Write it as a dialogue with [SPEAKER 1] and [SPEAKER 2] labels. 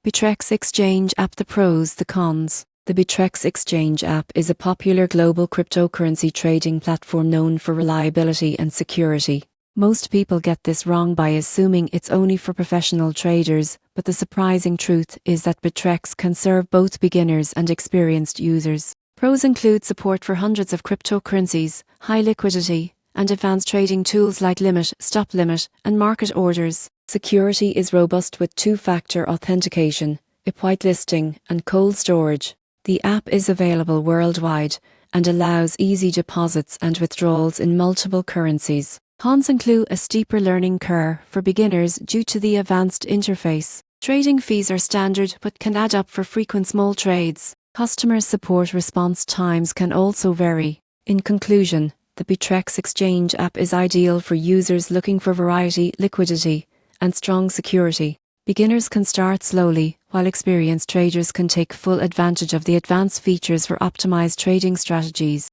[SPEAKER 1] Bittrex Exchange app. The pros, the cons. The Bittrex Exchange app is a popular global cryptocurrency trading platform known for reliability and security. Most people get this wrong by assuming it's only for professional traders, but the surprising truth is that Bittrex can serve both beginners and experienced users. Pros include support for hundreds of cryptocurrencies, high liquidity, and advanced trading tools like limit, stop limit, and market orders. Security is robust with two-factor authentication, IP whitelisting, and cold storage. The app is available worldwide and allows easy deposits and withdrawals in multiple currencies. Cons include a steeper learning curve for beginners due to the advanced interface. Trading fees are standard but can add up for frequent small trades. Customer support response times can also vary. In conclusion, the Bittrex Exchange app is ideal for users looking for variety, liquidity, and strong security. Beginners can start slowly, while experienced traders can take full advantage of the advanced features for optimized trading strategies.